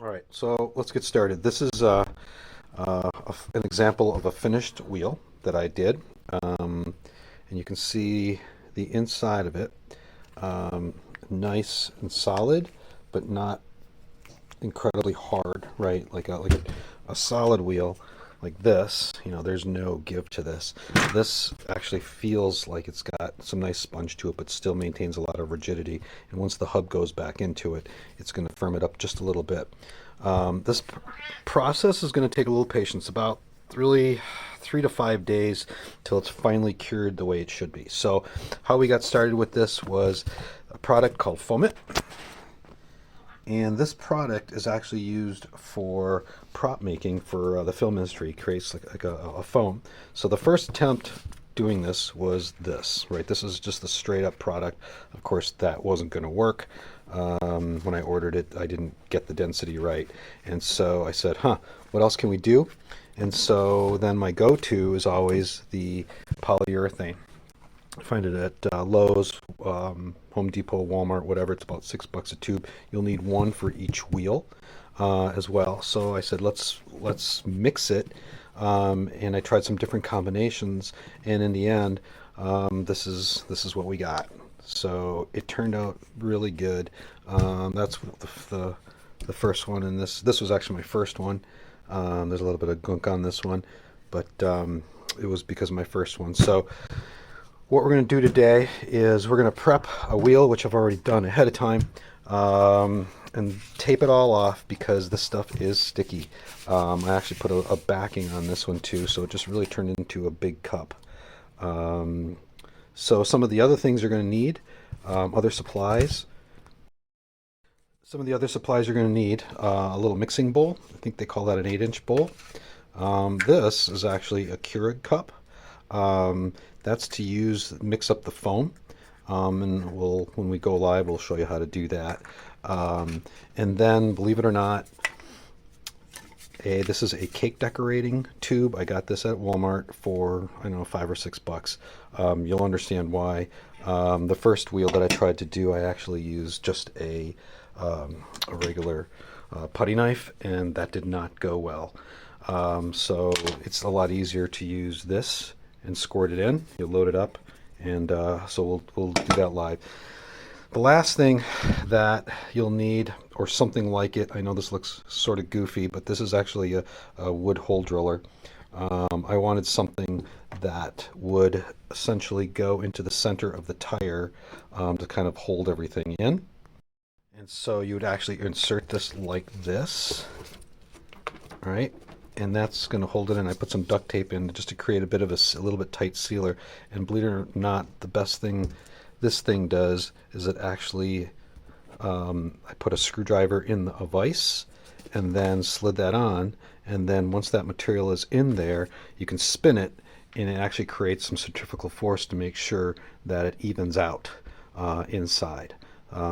All right, so let's get started. This is an example of a finished wheel that I did, and you can see the inside of it, um, nice and solid, but not incredibly hard, right? Like a solid wheel like this, there's no give to this. This actually feels like it's got some nice sponge to it, but still maintains a lot of rigidity. And once the hub goes back into it, it's going to firm it up just a little bit. This process is going to take a little patience, about really 3 to 5 days till it's finally cured the way it should be. So how we got started with this was a product called Foam. And this product is actually used for prop making for the film industry. It creates like a foam. So the first attempt doing this was this, right? This is just the straight up product. Of course, that wasn't going to work. When I ordered it, I didn't get the density right. And so I said, what else can we do? And so then my go-to is always the polyurethane. Find it at Lowe's, Home Depot, Walmart, whatever. It's about $6 a tube. You'll need one for each wheel as well. So I said, let's mix it, and I tried some different combinations, and in the end, this is what we got. So it turned out really good. That's the first one, and this was actually my first one. There's a little bit of gunk on this one, but it was because of my first one. So what we're going to do today is we're going to prep a wheel, which I've already done ahead of time, and tape it all off because this stuff is sticky. I actually put a backing on this one too, so it just really turned into a big cup. So some of the other things you're going to need, other supplies. Some of the other supplies you're going to need, a little mixing bowl. I think they call that an 8-inch bowl. This is actually a Keurig cup. That's to mix up the foam. And when we go live, we'll show you how to do that. And then, believe it or not, this is a cake decorating tube. I got this at Walmart for, I don't know, $5 or $6. You'll understand why. The first wheel that I tried to do, I actually used just a regular putty knife, and that did not go well. So it's a lot easier to use this and squirt it in. You load it up, and so we'll do that live. The last thing that you'll need, or something like it, I know this looks sort of goofy, but this is actually a wood hole driller. I wanted something that would essentially go into the center of the tire to kind of hold everything in. And so you would actually insert this like this, all right? And that's going to hold it in. I put some duct tape in just to create a bit of a little bit tight sealer. And believe it or not, the best thing this thing does is it actually, I put a screwdriver in a vise and then slid that on. And then once that material is in there, you can spin it, and it actually creates some centrifugal force to make sure that it evens out inside.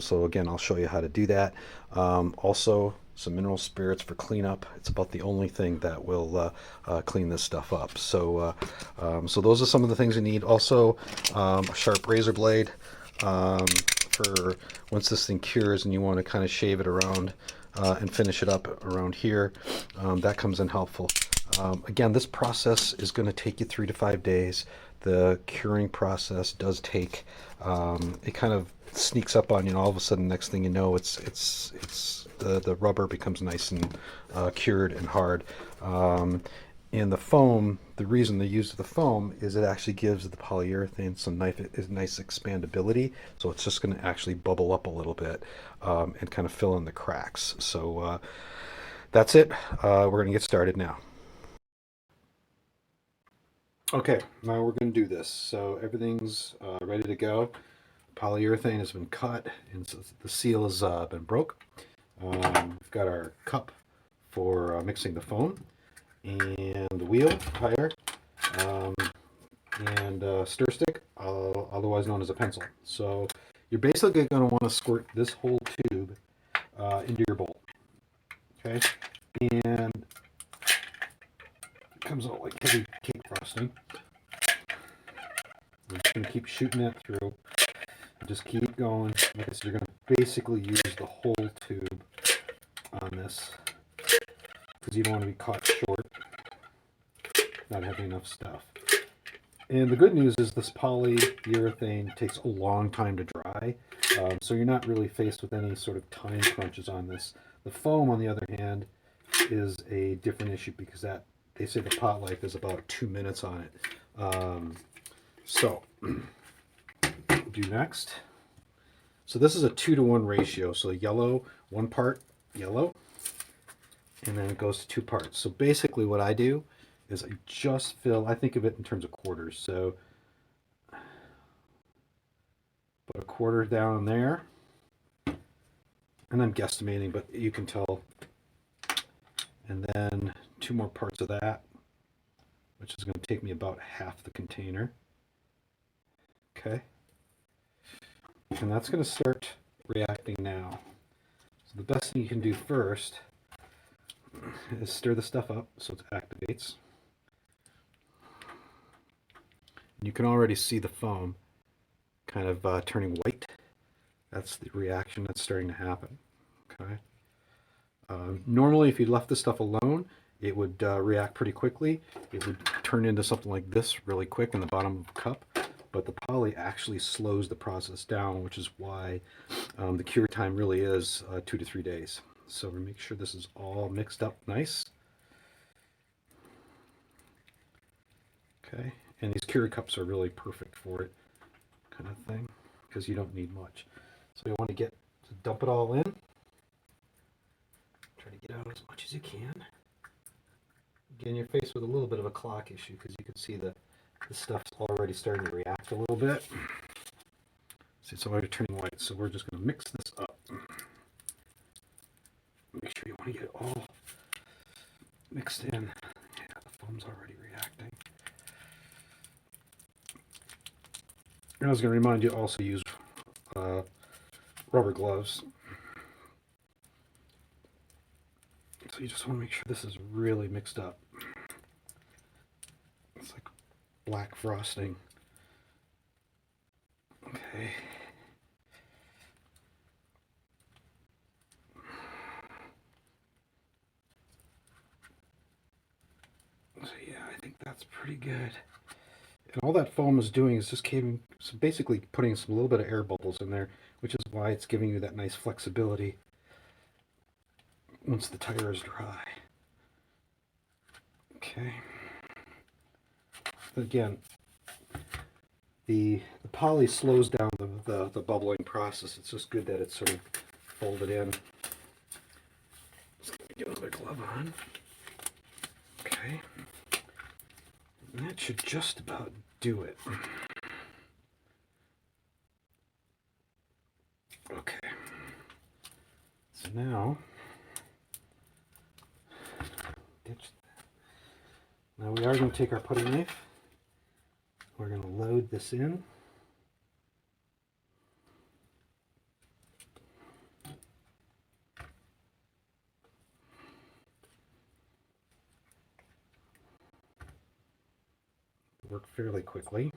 So again, I'll show you how to do that. Also, some mineral spirits for cleanup. It's about the only thing that will clean this stuff up. So those are some of the things you need. Also, a sharp razor blade for once this thing cures and you want to kind of shave it around and finish it up around here. That comes in helpful. Again, this process is going to take you 3 to 5 days. The curing process does take, it kind of sneaks up on you, and all of a sudden, next thing you know, the rubber becomes nice and cured and hard. And the foam, the reason they use the foam is it actually gives the polyurethane some nice expandability. So it's just going to actually bubble up a little bit and kind of fill in the cracks. So that's it. We're going to get started now. Okay, now we're going to do this. So everything's ready to go. Polyurethane has been cut, and so the seal has been broke. We've got our cup for mixing the foam, and the wheel tire, um, and stir stick, otherwise known as a pencil. So you're basically going to want to squirt this whole tube into your bowl. Okay, and it comes out like heavy cake frosting. We're just going to keep shooting that through. Just keep going. Like I said, you're going to basically use the whole tube on this because you don't want to be caught short, not having enough stuff. And the good news is this polyurethane takes a long time to dry, so you're not really faced with any sort of time crunches on this. The foam, on the other hand, is a different issue because they say the pot life is about 2 minutes on it. So, do next. So this is a 2-to-1 ratio. So yellow, 1 part yellow, and then it goes to 2 parts. So basically what I do is I just fill, I think of it in terms of quarters. So put a quarter down there, and I'm guesstimating, but you can tell. And then 2 more parts of that, which is going to take me about half the container. Okay. And that's going to start reacting now. So the best thing you can do first is stir the stuff up so it activates. You can already see the foam kind of turning white. That's the reaction that's starting to happen. Okay. Normally, if you left this stuff alone, it would react pretty quickly. It would turn into something like this really quick in the bottom of the cup. But the poly actually slows the process down, which is why the cure time really is 2 to 3 days. So we make sure this is all mixed up nice. Okay, and these cure cups are really perfect for it, kind of thing, because you don't need much. So you want to dump it all in. Try to get out as much as you can. Again, you're faced with a little bit of a clock issue because you can see the stuff's already starting to react a little bit. See, it's already turning white, so we're just going to mix this up. Make sure you want to get it all mixed in. Yeah, the foam's already reacting. And I was going to remind you to also use rubber gloves. So you just want to make sure this is really mixed up. It's like black frosting. Okay. So yeah, I think that's pretty good. And all that foam is doing is just basically putting a little bit of air bubbles in there, which is why it's giving you that nice flexibility once the tire is dry. Okay. Again, the poly slows down the bubbling process. It's just good that it's sort of folded in. Just get another glove on. Okay. And that should just about do it. Okay. So now, we are going to take our putty knife. We're going to load this in. Work fairly quickly.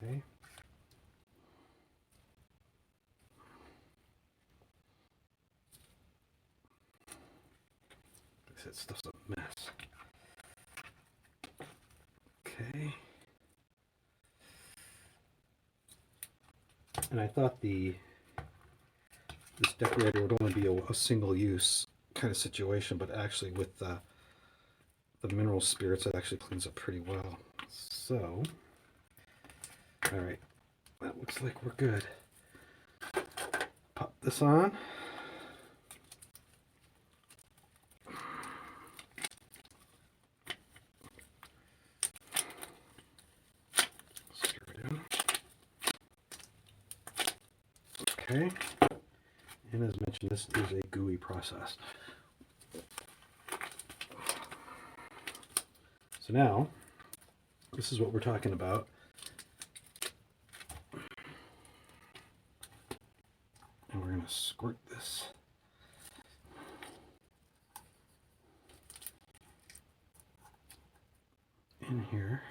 Okay. That stuff's a mess. Okay. And I thought this decorator would only be a single use kind of situation, but actually with the mineral spirits, it actually cleans up pretty well. So, all right, that looks like we're good. Pop this on. Okay, and as mentioned, this is a gooey process. So now, this is what we're talking about. And we're going going to squirt this in here.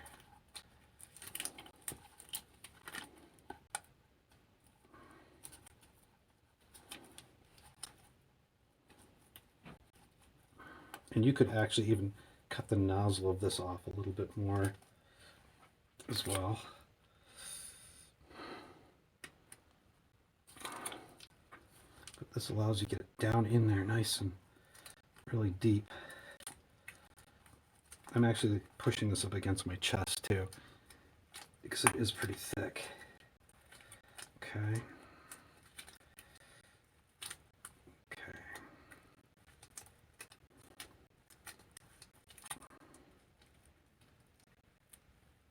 And you could actually even cut the nozzle of this off a little bit more as well. But this allows you to get it down in there nice and really deep. I'm actually pushing this up against my chest too, because it is pretty thick. Okay. Okay.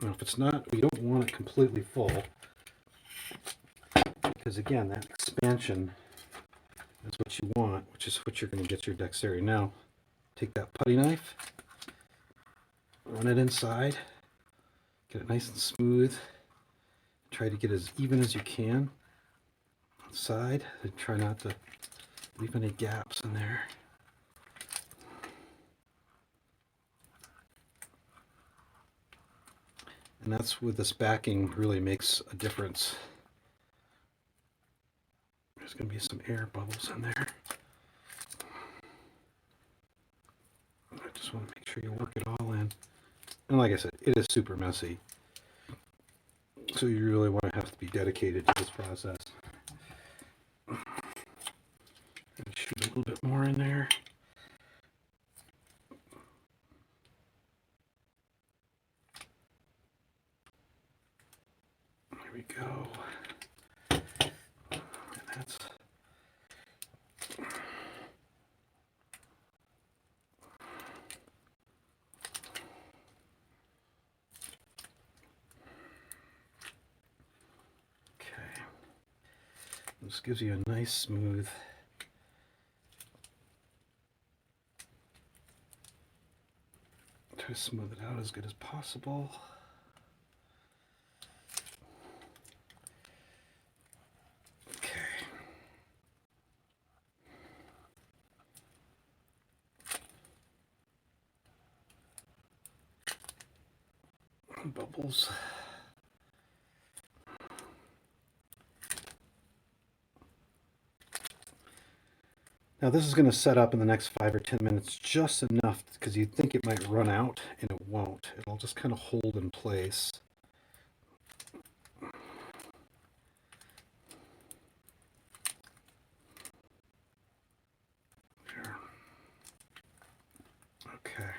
Now if it's not, you don't want it completely full, because again, that expansion is what you want, which is what you're going to get your dexterity. Now, take that putty knife, run it inside, get it nice and smooth. Try to get as even as you can inside, and try not to leave any gaps in there. And that's where this backing really makes a difference. There's going to be some air bubbles in there. I just want to make sure you work it all in. And like I said, it is super messy. So you really want to have to be dedicated to this process. And shoot a little bit more in there. There we go. And that's okay. This gives you a nice smooth try to smooth it out as good as possible. Bubbles. Now this is going to set up in the next 5 or 10 minutes just enough because you think it might run out and it won't. It'll just kind of hold in place. There. Okay.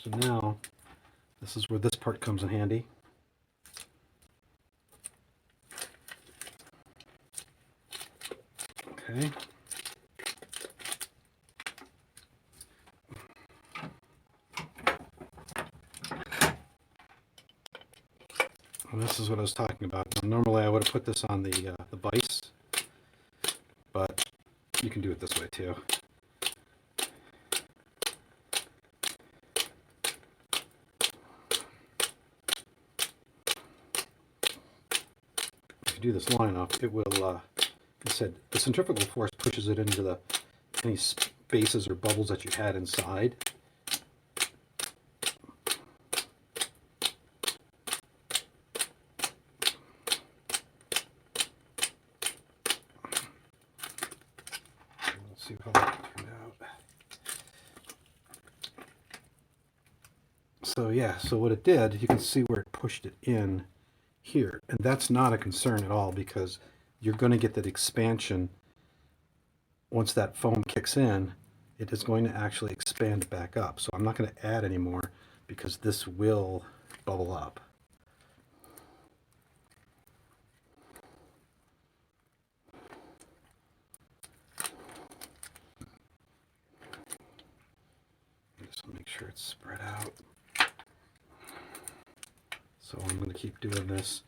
So now, this is where this part comes in handy. Okay. And this is what I was talking about. Now, normally I would have put this on the vise, but you can do it this way too. Do this long enough, it will, like I said, the centrifugal force pushes it into any spaces or bubbles that you had inside. Let's see how that turned out. So yeah, so what it did, you can see where it pushed it in here, and that's not a concern at all because you're going to get that expansion once that foam kicks in. It is going to actually expand back up, so I'm not going to add any more because this will bubble up. Just make sure it's spread out. So I'm going to keep doing this.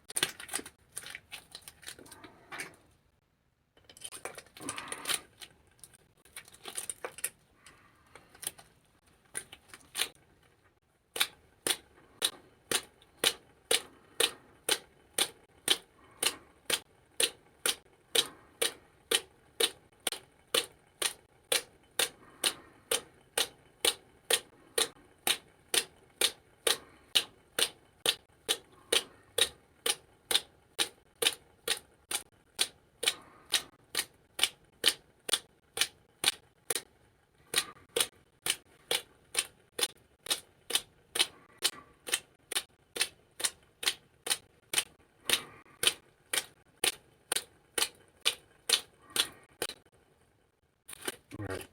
All right.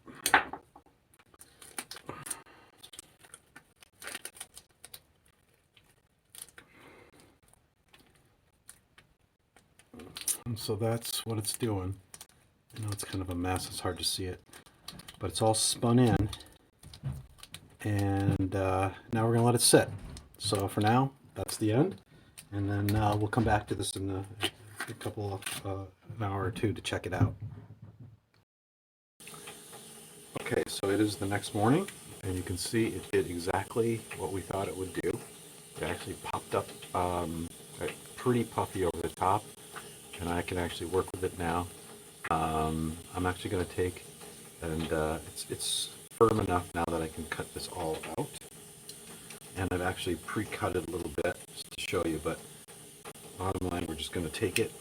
And so that's what it's doing. I know it's kind of a mess, it's hard to see it, but it's all spun in, and now we're going to let it sit. So for now, that's the end, and then we'll come back to this in a couple of an hour or two to check it out. Okay, so it is the next morning, and you can see it did exactly what we thought it would do. It actually popped up pretty puffy over the top, and I can actually work with it now. I'm actually going to take, and it's firm enough now that I can cut this all out. And I've actually pre-cut it a little bit just to show you, but bottom line, we're just going to take it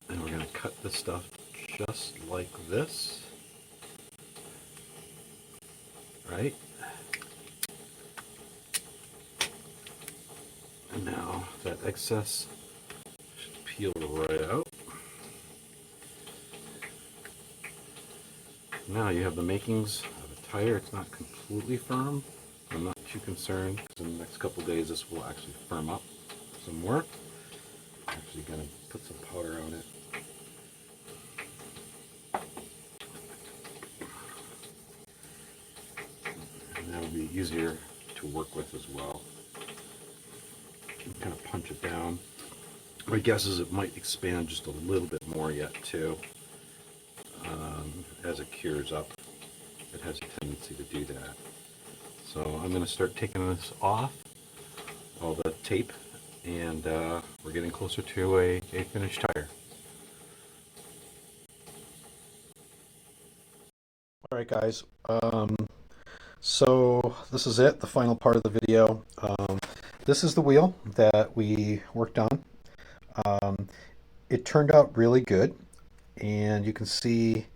and we're going to cut this stuff just like this. Right? And now that excess should peel right out. Now you have the makings of a tire. It's not completely firm. I'm not too concerned because in the next couple of days this will actually firm up some more. I'm actually going to put some powder on it. And that will be easier to work with as well. You can kind of punch it down. My guess is it might expand just a little bit more yet too. As it cures up, it has a tendency to do that. So I'm going to start taking this off, all the tape, and we're getting closer to a finished tire. Alright guys, so this is it, the final part of the video. This is the wheel that we worked on. It turned out really good, and you can see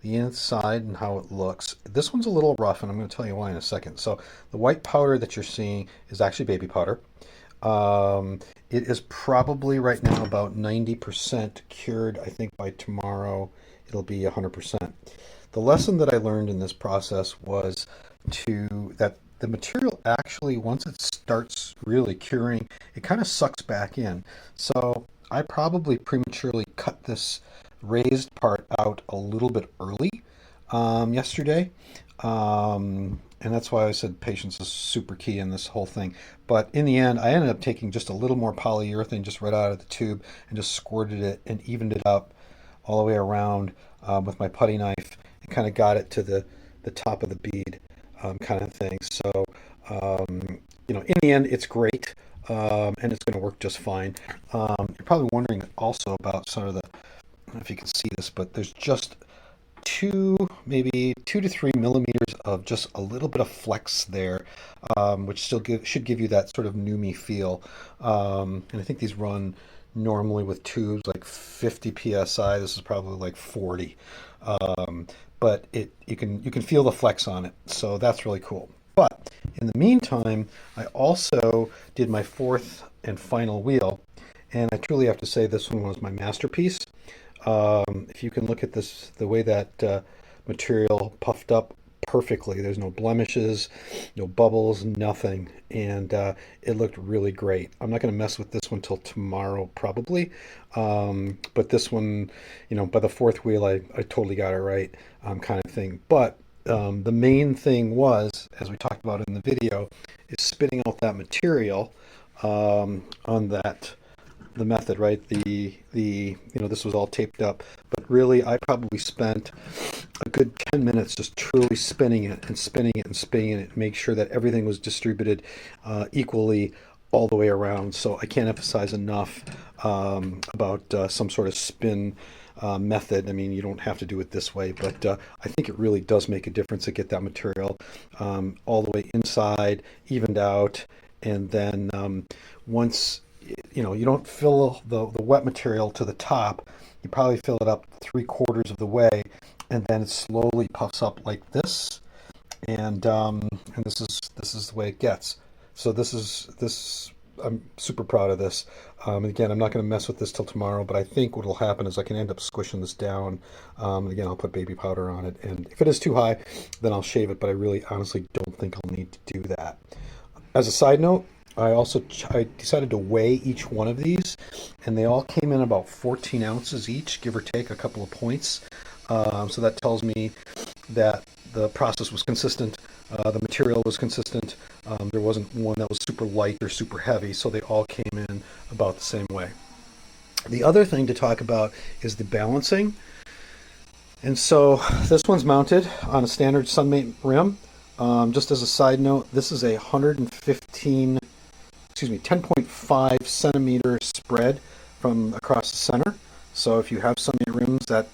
the inside and how it looks. This one's a little rough, and I'm going to tell you why in a second. So the white powder that you're seeing is actually baby powder. It is probably right now about 90% cured. I think by tomorrow it'll be 100%. The lesson that I learned in this process was that the material actually, once it starts really curing, it kind of sucks back in. So I probably prematurely cut this raised part out a little bit early yesterday, and that's why I said patience is super key in this whole thing. But in the end, I ended up taking just a little more polyurethane just right out of the tube and just squirted it and evened it up all the way around with my putty knife and kind of got it to the top of the bead kind of thing. So you know, in the end, it's great, and it's going to work just fine. You're probably wondering also about sort of the, I don't know if you can see this, but there's just maybe 2 to 3 millimeters of just a little bit of flex there, which still should give you that sort of noomy feel. And I think these run normally with tubes like 50 psi. This is probably like 40, but you can feel the flex on it, so that's really cool. But in the meantime, I also did my fourth and final wheel, and I truly have to say this one was my masterpiece. If you can look at this, the way that material puffed up perfectly, there's no blemishes, no bubbles, nothing, and it looked really great. I'm not going to mess with this one till tomorrow probably, but this one, you know, by the fourth wheel I totally got it right, kind of thing. But the main thing was, as we talked about in the video, is spitting out that material. on the method, right? This was all taped up, but really I probably spent a good 10 minutes just truly spinning it and spinning it and spinning it, make sure that everything was distributed equally all the way around. So I can't emphasize enough about some sort of spin method. I mean, you don't have to do it this way, but I think it really does make a difference to get that material all the way inside, evened out, and then once you don't fill the wet material to the top, you probably fill it up 3/4 of the way, and then it slowly puffs up like this, and this is the way it gets. So this I'm super proud of this. And again, I'm not going to mess with this till tomorrow, but I think what will happen is I can end up squishing this down. And again, I'll put baby powder on it, and if it is too high, then I'll shave it, but I really honestly don't think I'll need to do that. As a side note, I decided to weigh each one of these, and they all came in about 14 ounces each, give or take a couple of points. So that tells me that the process was consistent, the material was consistent. There wasn't one that was super light or super heavy, so they all came in about the same way. The other thing to talk about is the balancing. And so this one's mounted on a standard Sunmate rim. Just as a side note, this is a 10.5 centimeter spread from across the center. So if you have Sunmate rims, that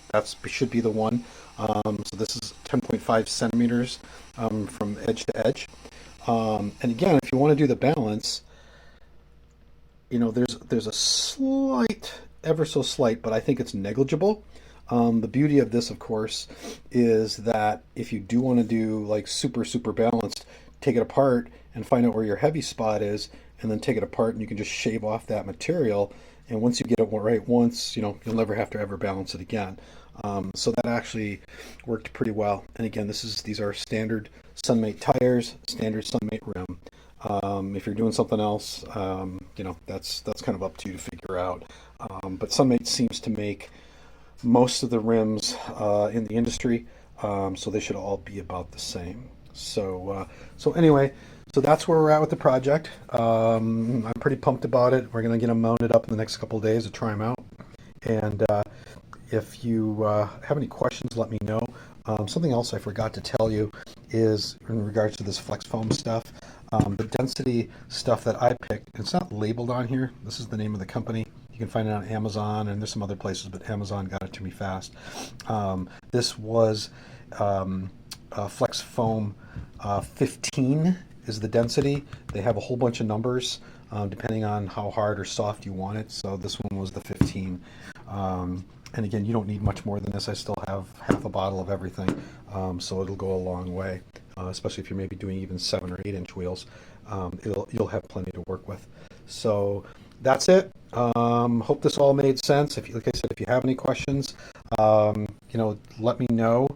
should be the one. So this is 10.5 centimeters from edge to edge. And again, if you want to do the balance, there's a slight, ever so slight, but I think it's negligible. The beauty of this, of course, is that if you do want to do like super balanced, take it apart and find out where your heavy spot is, and then take it apart and you can just shave off that material. And once you get it right once, you'll never have to ever balance it again. So that actually worked pretty well. And again, these are standard Sunmate tires, standard Sunmate rim. If you're doing something else, that's kind of up to you to figure out. But Sunmate seems to make most of the rims in the industry, so they should all be about the same. So anyway, so that's where we're at with the project. I'm pretty pumped about it. We're going to get them mounted up in the next couple of days to try them out. And if you have any questions, let me know. Something else I forgot to tell you is in regards to this flex foam stuff, the density stuff that I picked, it's not labeled on here. This is the name of the company. You can find it on Amazon, and there's some other places, but Amazon got it to me fast. This was flex foam 15 is the density. They have a whole bunch of numbers depending on how hard or soft you want it. So this one was the 15. And again, you don't need much more than this. I still have half a bottle of everything, so it'll go a long way, especially if you're maybe doing even 7 or 8-inch wheels. You'll have plenty to work with. So that's it. Hope this all made sense. Like I said, if you have any questions, let me know.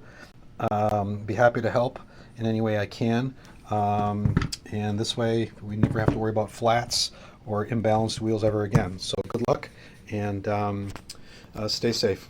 Be happy to help in any way I can. And this way, we never have to worry about flats or imbalanced wheels ever again. So good luck, and stay safe.